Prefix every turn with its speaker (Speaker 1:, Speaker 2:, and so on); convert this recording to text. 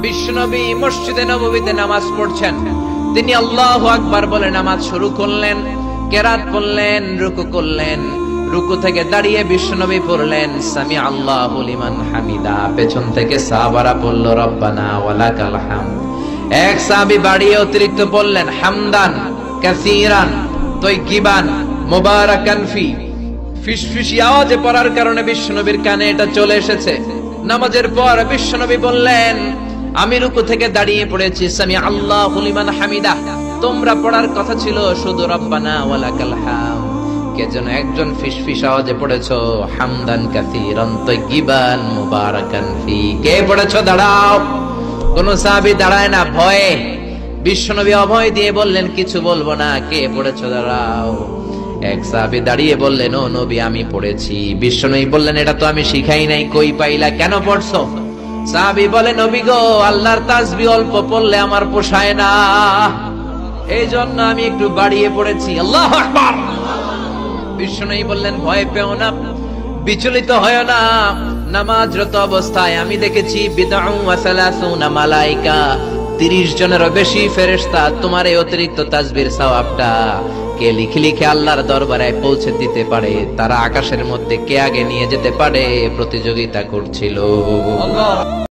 Speaker 1: বিশ্বনবী মসজিদে নববীতে নামাজ পড়ছেন। তিনি আল্লাহু আকবার বলে নামাজ শুরু করলেন, কেরাত পড়লেন, রুকু করলেন। রুকু থেকে দাঁড়িয়ে বিশ্বনবী পড়লেন সামি আল্লাহু লিমান হামিদা। পেছন থেকে সাহাবারা পড়ল রব্বানা ওয়ালাকাল হামদ। এক সাহাবী বাড়িয়ে অতিরিক্ত পড়লেন হামদান কাসীরান তাইয়িবান মুবারাকান ফি। ফিসফিসি আওয়াজে পড়ার কারণে বিশ্বনবীর কানে এটা চলে এসেছে। নামাজের পর বিশ্বনবী বললেন, আমি রুকু থেকে দাঁড়িয়ে পড়েছি সামি আল্লাহু লিমান হামিদা। তোমরা পড়ার কথা ছিল শুধু রব্বানা ওয়ালাকাল হামদ। কে যেন একজন ফিসফিস আওয়াজে পড়েছো হামদান কাসীরান তাইয়িবান মুবারাকান ফি। কে পড়েছো? দাঁড়াও। কোন সাহাবী দাঁড়ায় না ভয়ে। বিশ্বনবী অভয় দিয়ে বললেন, কিছু বলবো না। কে পড়েছো? দাঁড়াও। এক সাহাবী দাঁড়িয়ে বললেন, ও নবী আমি পড়েছি। বিশ্বনবী বললেন, এটা তো আমি শিখাই নাই, কই পাইলা, কেন পড়ছো? সাহাবী বলে, নবী গো, আল্লাহর তাসবিহ অল্প পড়লে আমার পোষায় না, এই জন্য আমি একটু বাড়িয়ে পড়েছি। আল্লাহু আকবার। বিশ্বনবী বললেন, ভয় পেও না, বিচলিত হয় না। নামাজরত অবস্থায় আমি দেখেছি বিদআউ ওয়া সালাসুনা মালায়েকা, 30 জনেরও বেশি ফেরেশতা তোমার এই অতিরিক্ত তাসবিহর সওয়াবটা কে লিখে লিখে আল্লাহর দরবারে পৌঁছে দিতে পারে। তারা আকাশের মধ্যে কে আগে নিয়ে যেতে পারে প্রতিযোগিতা করছিল।